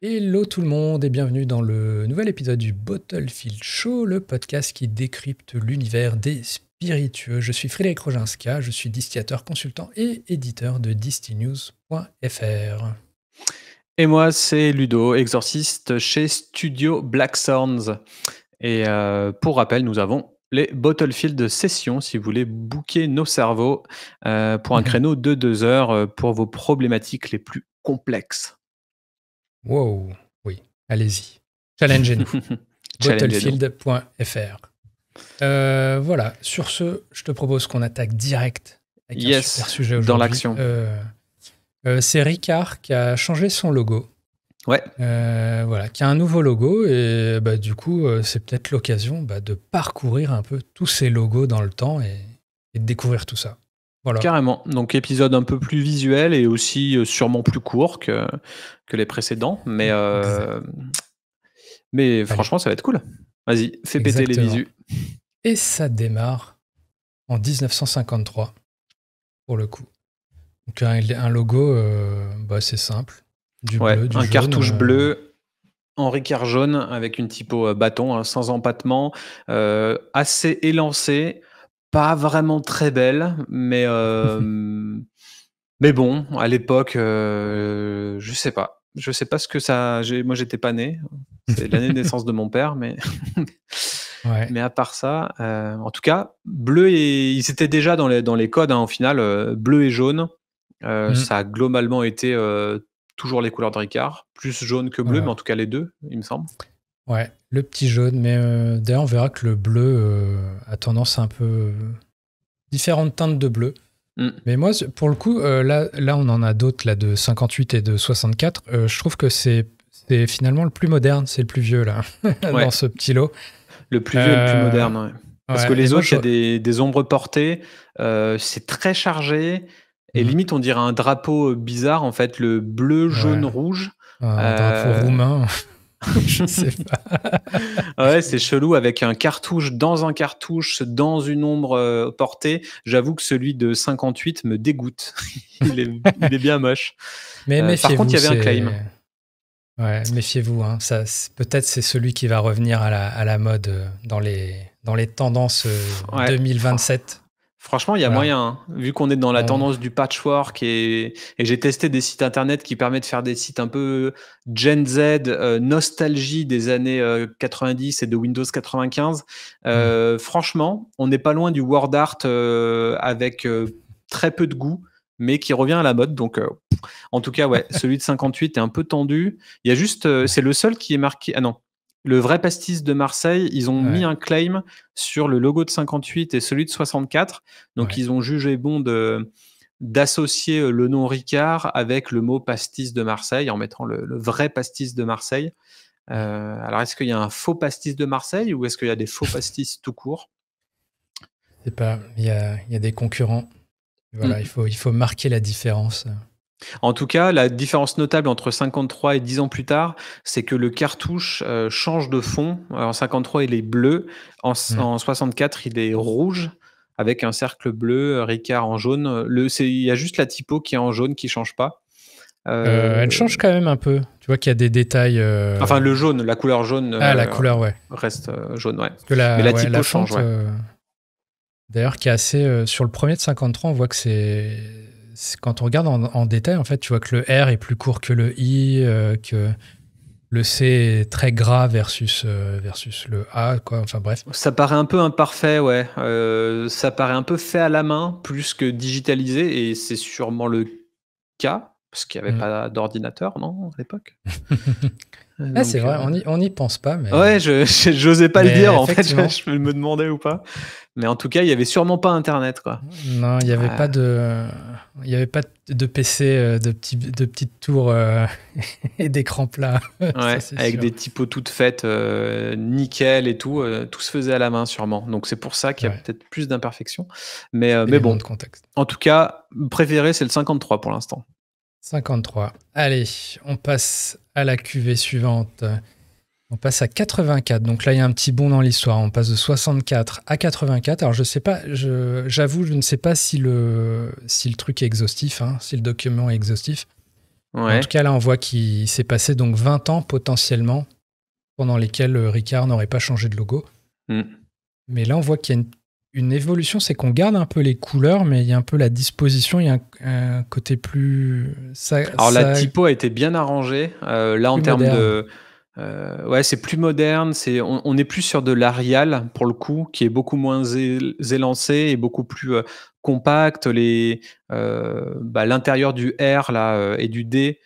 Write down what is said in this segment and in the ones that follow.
Hello tout le monde et bienvenue dans le nouvel épisode du Bottlefield Show, le podcast qui décrypte l'univers des spiritueux. Je suis Frédéric Roginska, je suis distillateur, consultant et éditeur de distinews.fr. Et moi, c'est Ludo, exorciste chez Studio Blackthorns. Et pour rappel, nous avons les Bottlefield de session, si vous voulez booker nos cerveaux pour un créneau de 2 heures pour vos problématiques les plus complexes. Wow, oui, allez-y. Challengez-nous. Bottlefield.fr. Voilà, sur ce, je te propose qu'on attaque direct avec un super sujet aujourd'hui. Dans l'action. C'est Ricard qui a changé son logo. Ouais. Voilà, qui a un nouveau logo et du coup, c'est peut-être l'occasion de parcourir un peu tous ces logos dans le temps et de découvrir tout ça. Voilà. Carrément. Donc, épisode un peu plus visuel et aussi sûrement plus court que les précédents. Mais franchement, ça va être cool. Vas-y, fais péter les visus. Et ça démarre en 1953, pour le coup. Donc, un logo, c'est simple. Du bleu, du un jaune, cartouche bleu en Ricard jaune avec une typo bâton, sans empattement, assez élancé, pas vraiment très belle, mais mais bon, à l'époque, je sais pas ce que ça. Moi, j'étais pas né. C'est l'année de naissance de mon père, mais mais à part ça, en tout cas, bleu et ils étaient déjà dans les codes, au final, bleu et jaune. Ça a globalement été toujours les couleurs de Ricard, plus jaune que bleu, mais en tout cas les deux, il me semble. Ouais, le petit jaune, mais d'ailleurs on verra que le bleu a tendance un peu différentes teintes de bleu. Mais moi, pour le coup, là on en a d'autres là, de 58 et de 64. Je trouve que c'est finalement le plus moderne, c'est le plus vieux là, dans ce petit lot. Le plus vieux et le plus moderne, ouais. Parce que les autres, il y a des ombres portées, c'est très chargé, et limite on dirait un drapeau bizarre, en fait, le bleu, jaune, rouge. Un drapeau roumain. Je sais pas. Ouais, c'est chelou avec un cartouche dans une ombre portée. J'avoue que celui de 58 me dégoûte. il est bien moche. Mais méfiez-vous. Par contre, il y avait un claim. Ouais, méfiez-vous. Hein. Peut-être c'est celui qui va revenir à la mode dans les tendances 2027. Franchement, il y a moyen, hein. Vu qu'on est dans la tendance du patchwork et j'ai testé des sites internet qui permettent de faire des sites un peu Gen Z, nostalgie des années 90 et de Windows 95. Franchement, on n'est pas loin du word art avec très peu de goût, mais qui revient à la mode. Donc, en tout cas, ouais, celui de 58 est un peu tendu. Il y a juste, c'est le seul qui est marqué. Ah non. Le vrai pastis de Marseille, ils ont mis un claim sur le logo de 58 et celui de 64. Donc, ils ont jugé bon d'associer le nom Ricard avec le mot pastis de Marseille en mettant le vrai pastis de Marseille. Alors, est-ce qu'il y a un faux pastis de Marseille ou est-ce qu'il y a des faux pastis tout court ? Je sais pas. Il y a des concurrents. Voilà, il faut marquer la différence. En tout cas, la différence notable entre 53 et 10 ans plus tard, c'est que le cartouche change de fond. En 53, il est bleu. En 64, il est rouge avec un cercle bleu, Ricard en jaune. Il y a juste la typo qui est en jaune qui ne change pas. Elle change quand même un peu. Tu vois qu'il y a des détails. Enfin, le jaune, la couleur jaune la couleur, reste jaune, ouais. Mais la typo change, ouais. D'ailleurs, qui est assez. Sur le premier de 53, on voit que c'est quand on regarde en détail, en fait, tu vois que le R est plus court que le I, que le C est très gras versus le A, quoi. Enfin bref. Ça paraît un peu imparfait, ouais. Ça paraît un peu fait à la main, plus que digitalisé, et c'est sûrement le cas, parce qu'il n'y avait pas d'ordinateur, non, à l'époque. C'est vrai, on n'y pense pas. Mais... Ouais, j'osais pas le dire, en fait, je me demandais ou pas. Mais en tout cas, il n'y avait sûrement pas Internet, quoi. Non, il n'y avait pas de PC, de petites tours et d'écran plat. Ouais, avec des typos toutes faites, nickel et tout. Tout se faisait à la main, sûrement. Donc, c'est pour ça qu'il y a peut-être plus d'imperfections. Mais bon, de contexte. En tout cas, préféré, c'est le 53 pour l'instant. 53. Allez, on passe à la cuvée suivante. On passe à 84. Donc là, il y a un petit bond dans l'histoire. On passe de 64 à 84. Alors, je sais pas, j'avoue, je ne sais pas si le truc est exhaustif, si le document est exhaustif. En tout cas, là, on voit qu'il s'est passé donc 20 ans potentiellement pendant lesquels Ricard n'aurait pas changé de logo. Mais là, on voit qu'il y a une évolution, c'est qu'on garde un peu les couleurs, mais il y a un peu la disposition, il y a un côté plus... la typo a été bien arrangée. Là, en termes de... ouais, c'est plus moderne. On est plus sur de l'Arial, pour le coup, qui est beaucoup moins élancé et beaucoup plus compact. L'intérieur du R là, et du D,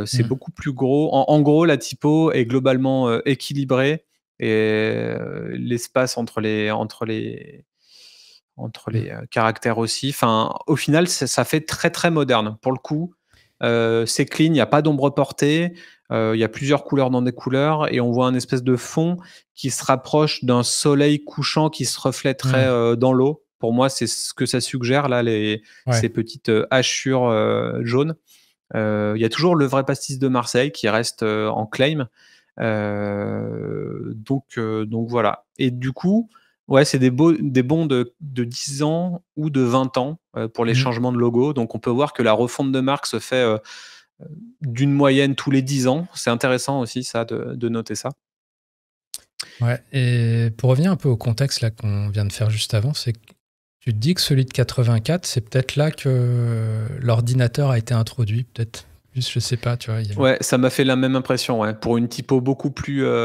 c'est beaucoup plus gros. En gros, la typo est globalement équilibrée et l'espace entre les caractères aussi. Enfin, au final, ça fait très très moderne. Pour le coup, c'est clean, il n'y a pas d'ombre portée, il y a plusieurs couleurs dans des couleurs et on voit un espèce de fond qui se rapproche d'un soleil couchant qui se reflèterait dans l'eau. Pour moi, c'est ce que ça suggère là, ces petites hachures jaunes. Il y a toujours le vrai pastis de Marseille qui reste en claim. Donc voilà. Et du coup, ouais, c'est des bons de 10 ans ou de 20 ans pour les changements de logo. Donc on peut voir que la refonte de marque se fait d'une moyenne tous les 10 ans. C'est intéressant aussi ça de noter ça. Ouais, et pour revenir un peu au contexte là qu'on vient de faire juste avant, c'est que tu te dis que celui de 84, c'est peut-être là que l'ordinateur a été introduit, peut-être. Juste, je sais pas, tu vois. Ouais, ça m'a fait la même impression, ouais. Pour une typo beaucoup plus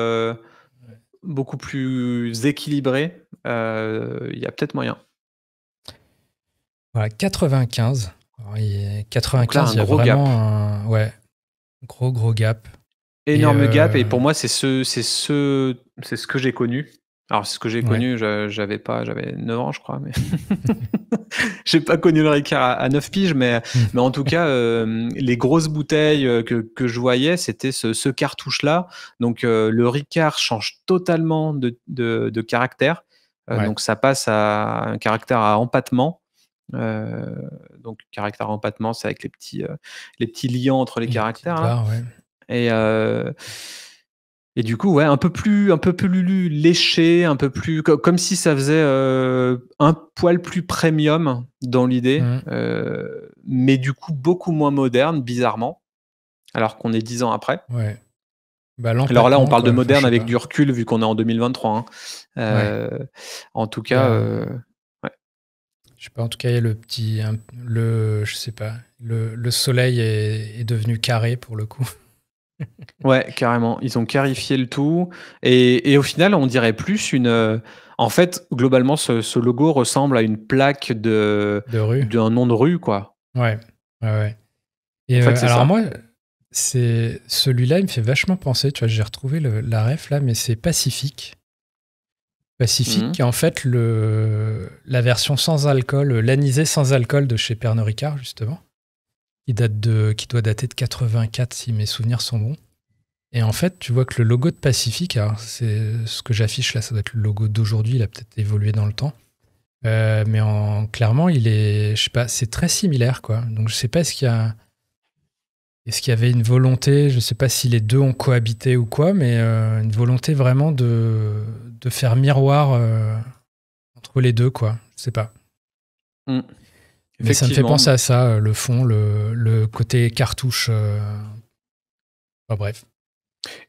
équilibrée, il y a peut-être moyen. Voilà, 95. Alors, 95, il y a vraiment un gros gap. Énorme gap, et pour moi, c'est ce que j'ai connu. Alors, c'est ce que j'ai connu, j'avais 9 ans, je crois, mais j'ai pas connu le Ricard à 9 piges, mais en tout cas, les grosses bouteilles que je voyais, c'était ce cartouche-là. Donc, le Ricard change totalement de caractère. Donc, ça passe à un caractère à empattement. Donc, caractère à empattement, c'est avec les petits liants entre les caractères. Barres, Et du coup, ouais, un peu plus léché, un peu plus comme si ça faisait un poil plus premium dans l'idée, mais du coup beaucoup moins moderne, bizarrement, alors qu'on est 10 ans après. Ouais. Alors là, on parle de moderne avec du recul, vu qu'on est en 2023. En tout cas, ouais. Je sais pas, en tout cas, il y a je sais pas, le soleil est devenu carré pour le coup. Ouais, carrément. Ils ont clarifié le tout. Et au final, on dirait plus en fait, globalement, ce logo ressemble à une plaque de rue. d'un nom de rue, quoi. Ouais. Et en fait, c'est alors ça. moi, celui-là, il me fait vachement penser. Tu vois, j'ai retrouvé la ref là, mais c'est Pacifique. Pacifique, qui est en fait la version sans alcool, l'anisée sans alcool de chez Pernod Ricard, justement, qui doit dater de 84 si mes souvenirs sont bons. Et en fait, tu vois que le logo de Pacifique, alors c'est ce que j'affiche là, ça doit être le logo d'aujourd'hui, il a peut-être évolué dans le temps. Mais clairement, il est, je sais pas, c'est très similaire, quoi. Donc je sais pas est-ce qu'il y avait une volonté, je sais pas si les deux ont cohabité ou quoi, mais une volonté vraiment de faire miroir entre les deux, quoi. Je sais pas. Mais ça me fait penser à ça, le fond, le côté cartouche. Enfin, bref.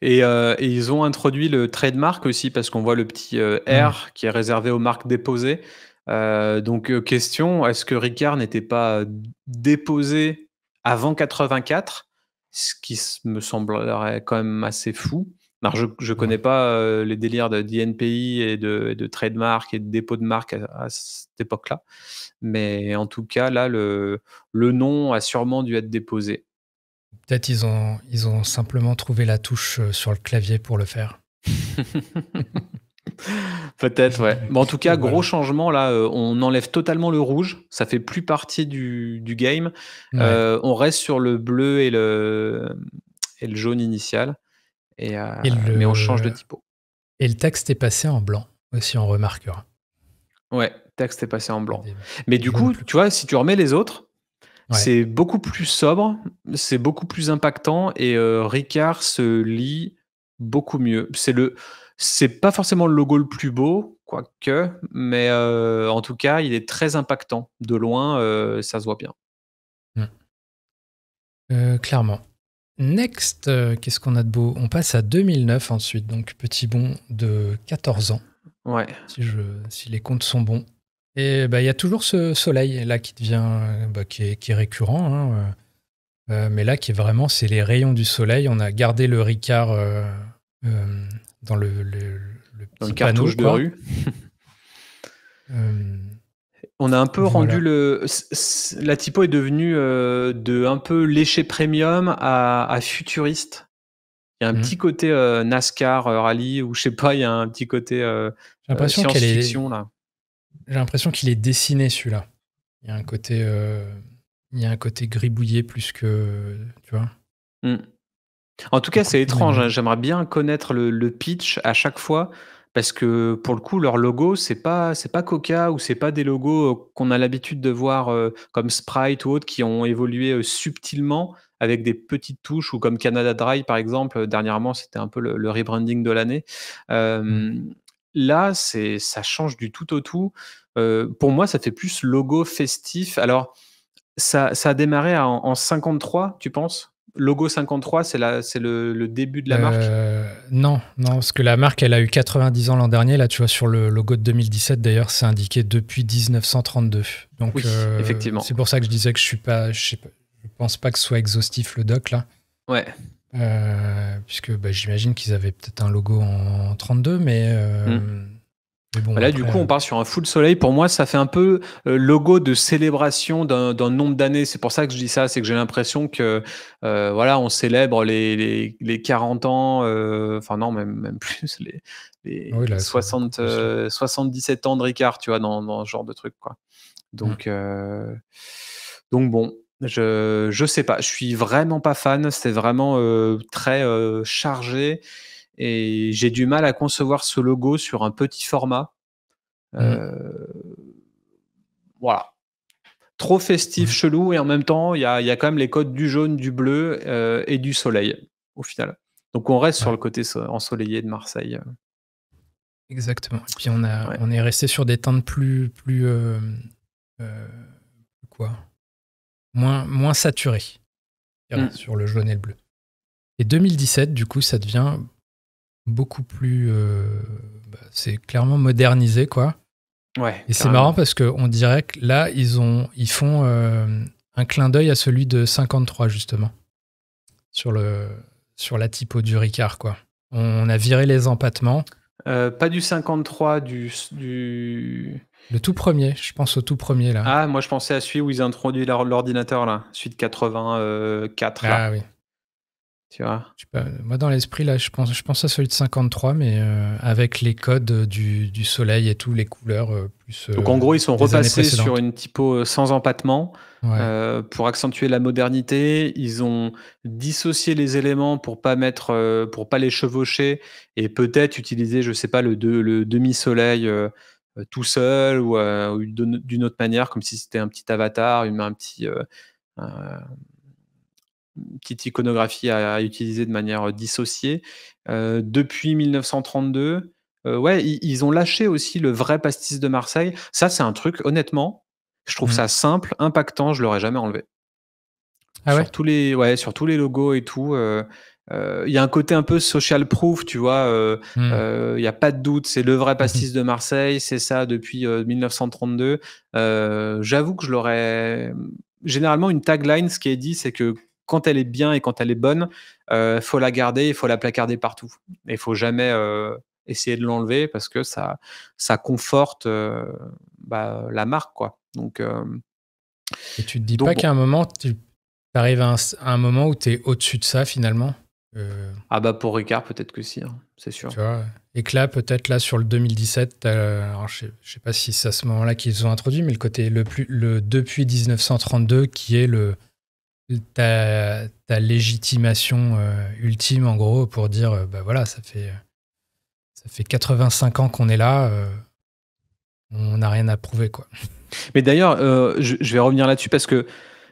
Et ils ont introduit le trademark aussi, parce qu'on voit le petit R qui est réservé aux marques déposées. Donc, question, est-ce que Ricard n'était pas déposé avant 84, ce qui me semblerait quand même assez fou. Alors, je connais pas les délires d'INPI et de trademark et de dépôt de marque à cette époque-là. Mais en tout cas, là, le nom a sûrement dû être déposé. Peut-être ils ont simplement trouvé la touche sur le clavier pour le faire. Peut-être, ouais. Mais en tout cas, gros changement là. On enlève totalement le rouge. Ça fait plus partie du game. On reste sur le bleu et le jaune initial. Mais on change de typo. Et le texte est passé en blanc aussi, on remarquera. Ouais, le texte est passé en blanc. Mais du coup, tu vois, si tu remets les autres, c'est beaucoup plus sobre, c'est beaucoup plus impactant, et Ricard se lit beaucoup mieux. C'est pas forcément le logo le plus beau, quoique, mais en tout cas, il est très impactant. De loin, ça se voit bien. Clairement. Next, qu'est-ce qu'on a de beau? On passe à 2009 ensuite, donc petit bond de 14 ans, Ouais. si les comptes sont bons. Et il y a toujours ce soleil là qui devient, qui est récurrent, hein, mais là qui est vraiment, c'est les rayons du soleil. On a gardé le Ricard dans le Dans le petit panneau, cartouche de rue. On a un peu rendu la typo est devenue de un peu léché premium à futuriste. Il y a un petit côté NASCAR rallye, ou je sais pas, il y a un petit côté science-fiction là. J'ai l'impression qu'il est dessiné celui-là. Il y a un côté gribouillé plus que, tu vois. En tout cas, c'est étrange, hein. J'aimerais bien connaître le pitch à chaque fois, parce que pour le coup, leur logo, c'est pas Coca, ou c'est pas des logos qu'on a l'habitude de voir comme Sprite ou autres, qui ont évolué subtilement avec des petites touches, ou comme Canada Dry par exemple. Dernièrement, c'était un peu le rebranding de l'année. Là, ça change du tout au tout. Pour moi, ça fait plus logo festif. Alors, ça a démarré en 53, tu penses? Logo 53, c'est le début de la marque? Non, parce que la marque, elle a eu 90 ans l'an dernier. Là, tu vois, sur le logo de 2017, d'ailleurs, c'est indiqué depuis 1932. Donc, oui, effectivement. C'est pour ça que je disais que je pense pas que ce soit exhaustif le doc, là. Ouais. Puisque j'imagine qu'ils avaient peut-être un logo en 32, mais bon, là, du coup, on part sur un full soleil. Pour moi, ça fait un peu logo de célébration d'un nombre d'années. C'est pour ça que je dis ça, c'est que j'ai l'impression que on célèbre les 40 ans, enfin non, même plus, les 77 ans de Ricard, tu vois, dans ce genre de truc, quoi. Donc bon, je sais pas, je suis vraiment pas fan. C'est vraiment très chargé, et j'ai du mal à concevoir ce logo sur un petit format. Voilà. Trop festif, chelou, et en même temps, il y a quand même les codes du jaune, du bleu et du soleil, au final. Donc on reste sur le côté ensoleillé de Marseille. Exactement. Et puis on est resté sur des teintes plus moins saturées sur le jaune et le bleu. Et 2017, du coup, ça devient beaucoup plus... c'est clairement modernisé, quoi. Ouais, et c'est marrant parce qu'on dirait que là, ils font un clin d'œil à celui de 53, justement, sur la typo du Ricard, quoi. On a viré les empattements. Pas du 53, du... Le tout premier, je pense au tout premier, là. Ah, moi je pensais à celui où ils ont introduit l'ordinateur, là. Celui de 84, là. Ah oui. Tu vois, moi, dans l'esprit, là, je pense à celui de 53, mais avec les codes du soleil et tout, les couleurs. Plus, donc en gros, ils sont repassés sur une typo sans empattement. Pour accentuer la modernité. Ils ont dissocié les éléments pour pas les chevaucher, et peut-être utiliser, je sais pas, le demi-soleil tout seul, ou d'une autre manière, comme si c'était un petit avatar, petite iconographie à utiliser de manière dissociée. Depuis 1932, ils ont lâché aussi le vrai pastis de Marseille. Ça, c'est un truc, honnêtement, je trouve ça simple, impactant, je l'aurais jamais enlevé. Sur tous les logos et tout, il y a un côté un peu social proof, tu vois. Il y a pas de doute, c'est le vrai pastis de Marseille, c'est ça depuis 1932. J'avoue que je l'aurais... Généralement, une tagline, ce qui est dit, c'est que quand elle est bien et quand elle est bonne, faut la garder, il faut la placarder partout. Et il faut jamais essayer de l'enlever, parce que ça conforte la marque, quoi. Donc, et tu te dis pas qu'à un moment, tu arrives à un moment où tu es au-dessus de ça, finalement? Pour Ricard, peut-être que si, hein, c'est sûr. Tu vois, et que là, peut-être là, sur le 2017, alors je sais pas si c'est à ce moment-là qu'ils ont introduit, mais le côté le depuis 1932, qui est ta légitimation ultime, en gros, pour dire, voilà, ça fait 85 ans qu'on est là, on n'a rien à prouver, quoi. Mais d'ailleurs, je vais revenir là-dessus, parce que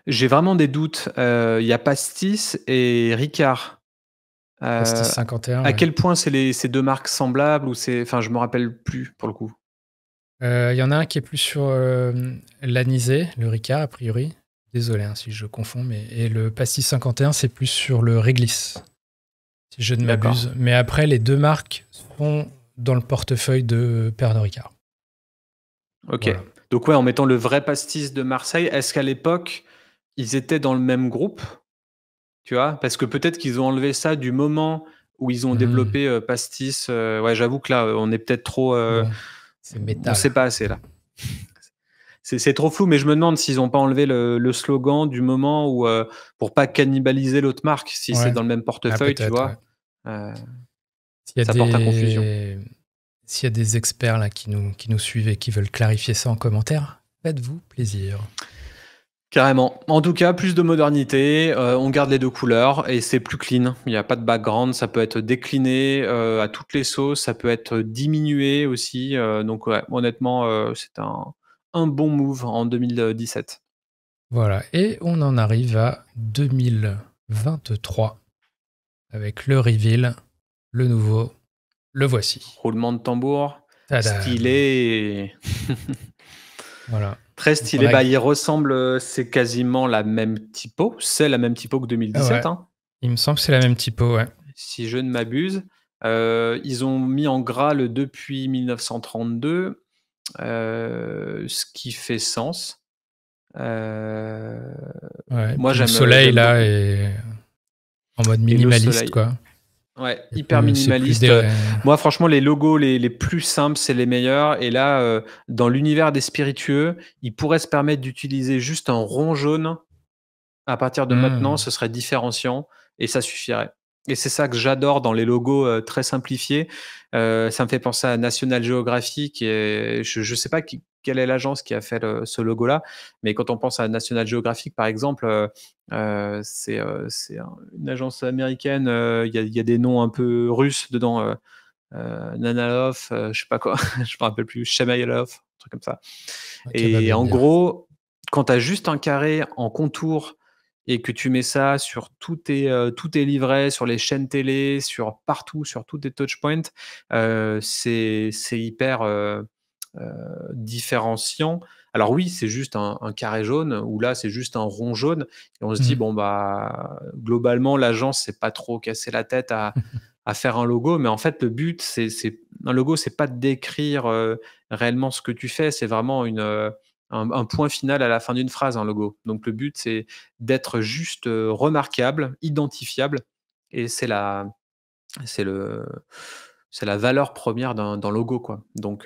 j'ai vraiment des doutes. Il y a Pastis et Ricard. Pastis 51. À quel point c'est ces deux marques semblables, ou je me rappelle plus pour le coup. Il y en a un qui est plus sur l'anisé, le Ricard, a priori. Désolé si je confonds, et le pastis 51, c'est plus sur le réglisse, si je ne m'abuse. Mais après, les deux marques sont dans le portefeuille de Pernod Ricard. Ok. Voilà. Donc en mettant le vrai pastis de Marseille, est-ce qu'à l'époque, ils étaient dans le même groupe? Tu vois? Parce que peut-être qu'ils ont enlevé ça du moment où ils ont développé pastis. Ouais, j'avoue que là, on est peut-être trop... c'est métal. On ne sait pas assez là. C'est trop flou, mais je me demande s'ils n'ont pas enlevé le slogan du moment où, pour pas cannibaliser l'autre marque, si c'est dans le même portefeuille, tu vois. Ça porte à confusion. S'il y a des experts là, qui nous suivent et qui veulent clarifier ça en commentaire, faites-vous plaisir. Carrément. En tout cas, plus de modernité, on garde les deux couleurs et c'est plus clean. Il n'y a pas de background, ça peut être décliné à toutes les sauces, ça peut être diminué aussi. Donc ouais, honnêtement, c'est un bon move en 2017. Voilà, et on en arrive à 2023 avec le reveal, le nouveau, le voici. Roulement de tambour, stylé. Voilà. Très stylé. Il ressemble, c'est quasiment la même typo. C'est la même typo que 2017. Ouais. Il me semble que c'est la même typo, ouais. Si je ne m'abuse. Ils ont mis en gras le depuis 1932, ce qui fait sens. Moi, j'aime le soleil là et en mode minimaliste, quoi. Ouais, hyper minimaliste. Moi, franchement, les logos les plus simples, c'est les meilleurs. Et là, dans l'univers des spiritueux, ils pourraient se permettre d'utiliser juste un rond jaune. À partir de maintenant, ce serait différenciant et ça suffirait. Et c'est ça que j'adore dans les logos très simplifiés. Ça me fait penser à National Geographic. Et je ne sais pas quelle est l'agence qui a fait ce logo-là, mais quand on pense à National Geographic, par exemple, c'est une agence américaine. Il y a des noms un peu russes dedans. Nanalov, je sais pas quoi, je me rappelle plus, Shemailov, un truc comme ça. Et en gros, quand tu as juste un carré en contour et que tu mets ça sur tous tes livrets, sur les chaînes télé, partout, sur tous tes touchpoints, c'est hyper différenciant. Alors oui, c'est juste un carré jaune, ou là, c'est juste un rond jaune. Et on se dit, globalement, l'agence s'est pas trop cassé la tête à faire un logo. Mais en fait, le but, un logo, c'est pas de décrire réellement ce que tu fais, c'est vraiment un point final à la fin d'une phrase, un logo. Donc le but, c'est d'être juste remarquable, identifiable, et c'est la valeur première d'un logo, quoi. Donc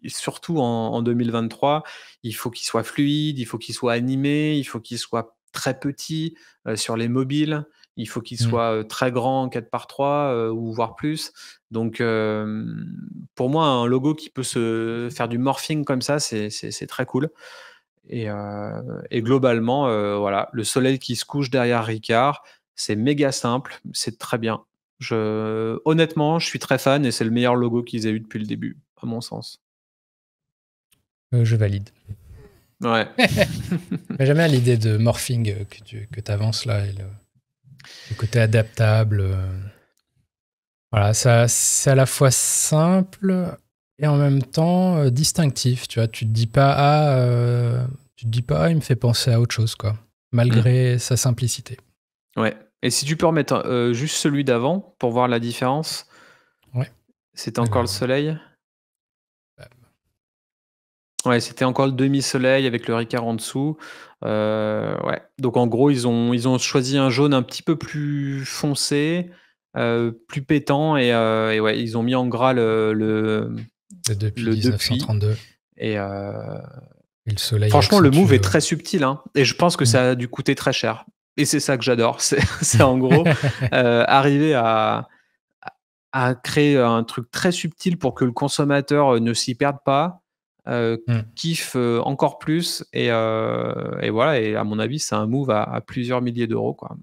surtout en 2023, il faut qu'il soit fluide, il faut qu'il soit animé, il faut qu'il soit très petit sur les mobiles, il faut qu'il soit très grand 4x3 ou voire plus. Donc pour moi, un logo qui peut se faire du morphing comme ça, c'est très cool. Et globalement, voilà, le soleil qui se couche derrière Ricard, c'est méga simple, c'est très bien. Honnêtement, je suis très fan et c'est le meilleur logo qu'ils aient eu depuis le début, à mon sens. Je valide. Ouais. J'aime bien l'idée de morphing que tu avances là, et le côté adaptable. Voilà, c'est à la fois simple et en même temps distinctif. Tu vois, tu te dis pas il me fait penser à autre chose, quoi, malgré sa simplicité. Ouais. Et si tu peux remettre juste celui d'avant pour voir la différence. Ouais. C'était encore le soleil. Ouais, c'était encore le demi-soleil avec le Ricard en dessous. Ouais. Donc en gros, ils ont choisi un jaune un petit peu plus foncé, plus pétant, et ouais, ils ont mis en gras le depuis 1932. Et le soleil. Franchement, le move est très subtil, hein, et je pense que ça a dû coûter très cher. Et c'est ça que j'adore. C'est en gros arriver à créer un truc très subtil pour que le consommateur ne s'y perde pas, kiffe encore plus, et voilà. Et à mon avis, c'est un move à plusieurs milliers d'euros, quoi.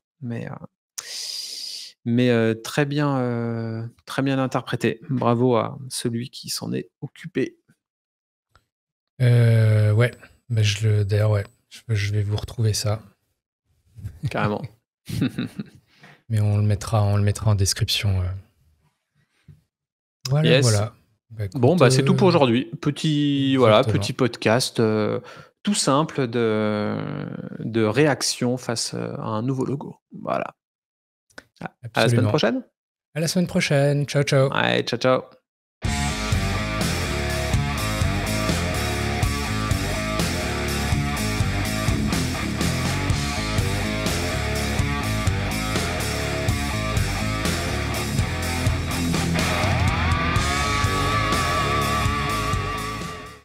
Mais très bien interprété. Bravo à celui qui s'en est occupé. Ouais. D'ailleurs, ouais. Je vais vous retrouver ça. Carrément. Mais on le mettra en description. Voilà, yes. Voilà. Bon, c'est tout pour aujourd'hui. Petit podcast tout simple de réaction face à un nouveau logo. Voilà. À la semaine prochaine. À la semaine prochaine. Ciao, ciao. Ouais, ciao, ciao.